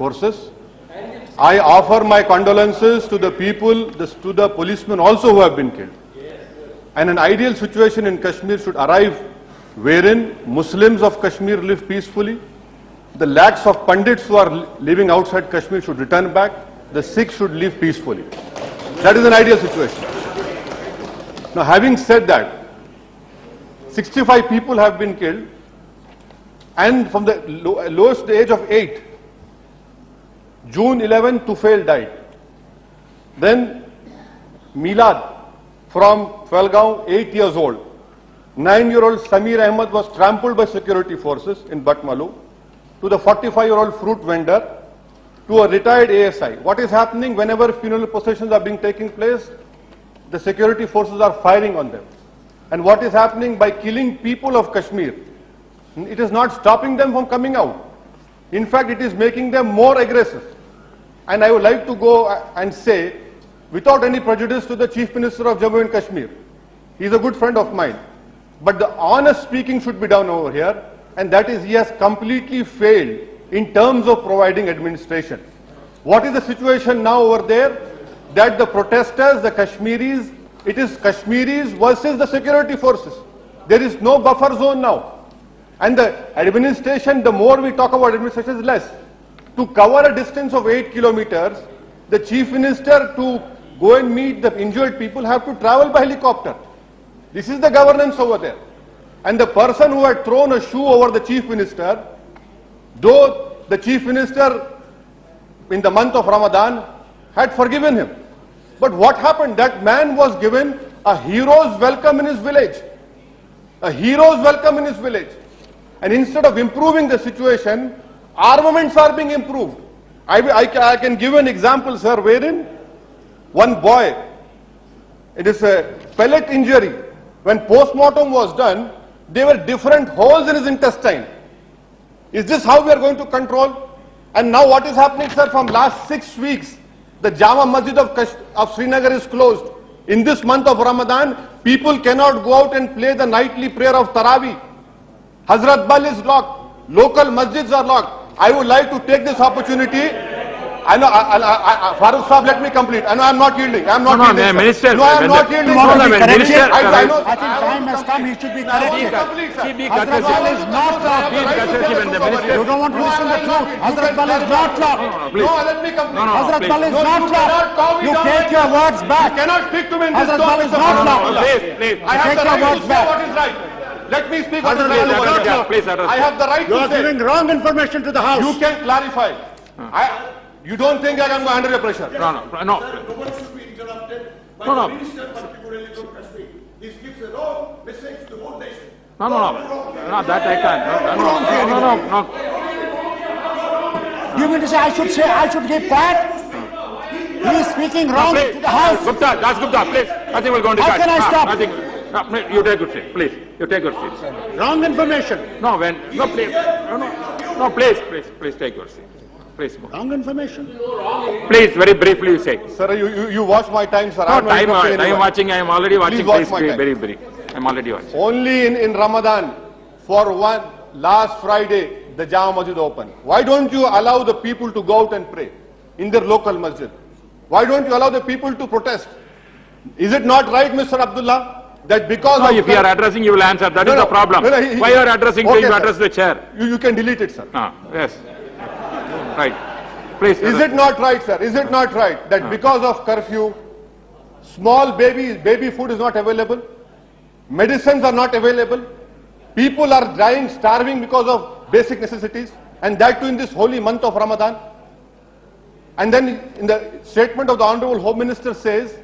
forces. I offer my condolences to the people, to the policemen also who have been killed. And an ideal situation in Kashmir should arrive wherein Muslims of Kashmir live peacefully, the lakhs of Pandits who are living outside Kashmir should return back, the Sikhs should live peacefully. That is an ideal situation. Now, having said that, 65 people have been killed, and from the lowest age of 8, June 11, Tufail died. Then Milad from Falgaon, 8 years old. 9-year-old Samir Ahmed was trampled by security forces in Batmalu. To the 45-year-old fruit vendor, to a retired ASI. What is happening whenever funeral processions are being taking place? The security forces are firing on them. And what is happening by killing people of Kashmir? It is not stopping them from coming out. In fact, it is making them more aggressive. And I would like to go and say, without any prejudice to the Chief Minister of Jammu and Kashmir, he is a good friend of mine. But the honest speaking should be done over here, and that is he has completely failed in terms of providing administration. What is the situation now over there? That the protesters, the Kashmiris, it is Kashmiris versus the security forces. There is no buffer zone now. And the administration, the more we talk about administration, is less. To cover a distance of 8 kilometers, the Chief Minister to go and meet the injured people have to travel by helicopter. This is the governance over there. And the person who had thrown a shoe over the Chief Minister, though the Chief Minister in the month of Ramadan had forgiven him. But what happened? That man was given a hero's welcome in his village. A hero's welcome in his village. And instead of improving the situation, armaments are being improved. I can give an example, sir, wherein one boy, it is a pellet injury. When post-mortem was done, there were different holes in his intestine. Is this how we are going to control? And now what is happening, sir? From last 6 weeks, the Jama Masjid of Srinagar is closed. In this month of Ramadan, people cannot go out and play the nightly prayer of Taraweeh. Hazrat Bal is locked. Local masjids are locked. I would like to take this opportunity. I know, Farooq Saab, let me complete. I know I am not yielding. I am not yielding. Minister. No, I am not yielding. Minister, I know. I think time has come. He should be corrected. Hazrat Bal is not locked. You don't want to listen to the truth. Hazrat Bal is not locked. No, let me complete. Hazrat Bal is not locked. You take your words back. You cannot speak to me in this Hazrat Bal is not locked. Please. I have the right to say what is right. Let me speak what is right. Please, I have the right to say. You are giving wrong information to the House. You can clarify. You don't think I can go under your pressure? No. Nobody should be interrupted by the minister, particularly from Kashmir. This gives a wrong message to the whole nation. No, that I can't. No. Do you mean to say I should keep quiet? He is speaking wrong to the House. Gupta, please. I think we'll go into How can I stop? You take good seat, please. You take good seat. Wrong information. Please take your seat. Please move. Wrong information. Please, very briefly you say. Sir, you watch my time, sir. No, time watching, I am already watching. Please watch Please my be time. very brief. I am already watching. Only in Ramadan, for one last Friday, the Jama Masjid opened. Why don't you allow the people to go out and pray in their local masjid? Why don't you allow the people to protest? Is it not right, Mr. Abdullah, that because of... If you are addressing, you will answer. That is the problem. Why you are addressing, okay, you address the chair. You can delete it, sir. Yes. Right. Please. Is it not right, sir? Is it not right that because of curfew, small baby food is not available, medicines are not available, people are dying, starving because of basic necessities, and that too in this holy month of Ramadan? And then in the statement of the Honorable Home Minister says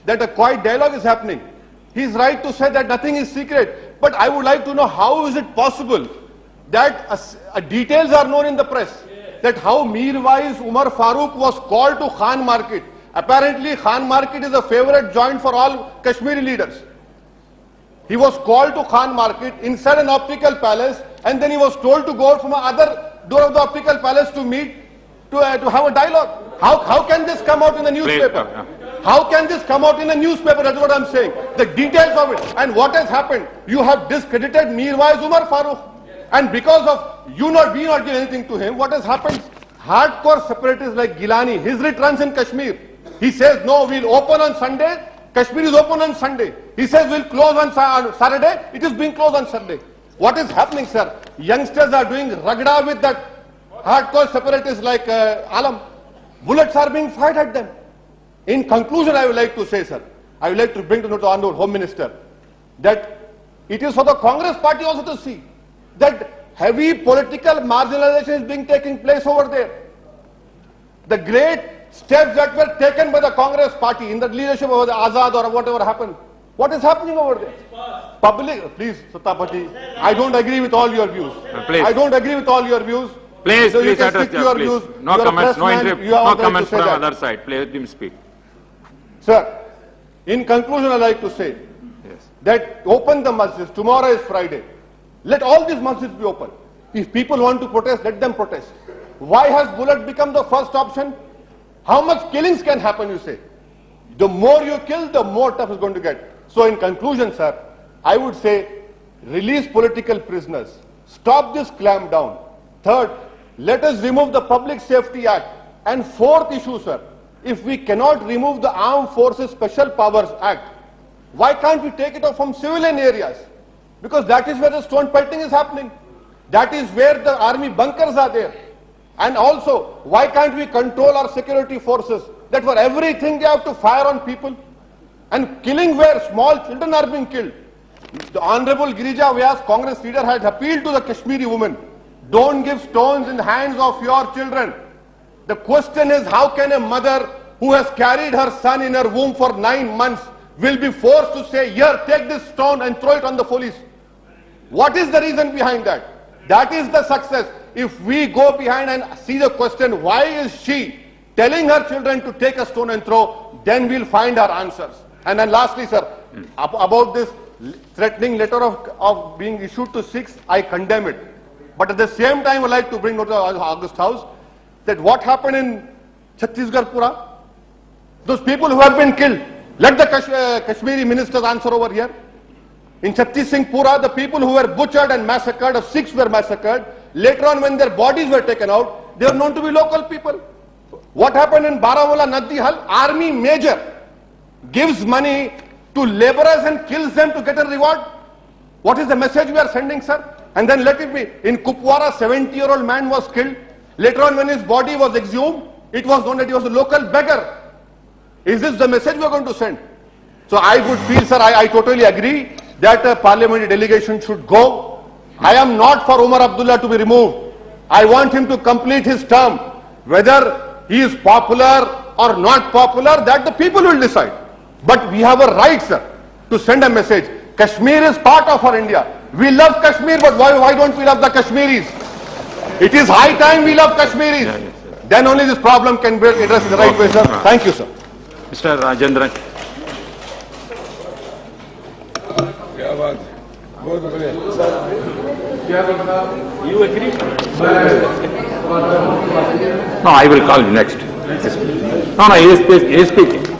that a quiet dialogue is happening. He is right to say that nothing is secret, but I would like to know how is it possible that details are known in the press, that how Mirwais Umar Farooq was called to Khan Market. Apparently Khan Market is a favorite joint for all Kashmiri leaders. He was called to Khan Market inside an optical palace, and then he was told to go out from another door of the optical palace to meet, to have a dialogue. How can this come out in the newspaper? How can this come out in a newspaper? That's what I'm saying. The details of it. And what has happened? You have discredited Mirwais Umar Farooq. And because of we not give anything to him, what has happened? hardcore separatists like Gilani, his returns in Kashmir. He says, no, we'll open on Sunday. Kashmir is open on Sunday. He says we'll close on Saturday. It is being closed on Sunday. What is happening, sir? Youngsters are doing ragda with that hardcore separatists like Alam. Bullets are being fired at them. In conclusion, I would like to say, sir, I would like to bring to note the Honorable Home Minister that it is for the Congress party also to see that heavy political marginalization is being taking place over there. The great steps that were taken by the Congress party in the leadership of the Azad or whatever happened. What is happening over there? Public, please, Sattapati, I don't agree with all your views. Please. I don't agree with all your views. Please, So please address your please. views. No You are a comments, no, pressman, you have no right to comments say from that. other side. Please let him speak. Sir, in conclusion, I like to say Yes. that open the masjids. Tomorrow is Friday. Let all these masjids be open. If people want to protest, let them protest. Why has bullet become the first option? How much killings can happen, you say? The more you kill, the more tough it's going to get. So in conclusion, sir, I would say release political prisoners. Stop this clampdown. Third, let us remove the Public Safety Act. And fourth issue, sir, if we cannot remove the Armed Forces Special Powers Act, why can't we take it off from civilian areas? Because that is where the stone pelting is happening. That is where the army bunkers are there. And also, why can't we control our security forces that for everything they have to fire on people? And killing where small children are being killed. The Honorable Girija Vyas, Congress leader, had appealed to the Kashmiri women. Don't give stones in the hands of your children. The question is, how can a mother who has carried her son in her womb for 9 months will be forced to say, here, take this stone and throw it on the police? What is the reason behind that? That is the success. If we go behind and see the question, why is she telling her children to take a stone and throw, then we'll find our answers. And then lastly, sir, about this threatening letter of being issued to Sikhs, I condemn it. But at the same time, I would like to bring note to the August House that what happened in Chhattisgarh Pura, those people who have been killed, let the Kashmiri ministers answer over here. In Chhattisgarh, the people who were butchered and massacred, of Sikhs were massacred. Later on, when their bodies were taken out, they were known to be local people. What happened in Baramulla, Nadihal? Army major gives money to laborers and kills them to get a reward. What is the message we are sending, sir? And then let it be. In Kupwara, 70-year-old man was killed. Later on, when his body was exhumed, it was known that he was a local beggar. Is this the message we are going to send? So I would feel, sir, I totally agree that a parliamentary delegation should go. I am not for Umar Abdullah to be removed. I want him to complete his term. Whether he is popular or not popular, that the people will decide. But we have a right, sir, to send a message. Kashmir is part of our India. We love Kashmir, but why don't we love the Kashmiris? It is high time we love Kashmiris. Then only this problem can be addressed in the right way, sir. Thank you, sir. Mr. Rajendran. You agree? No, I will call you next. No, he is speaking.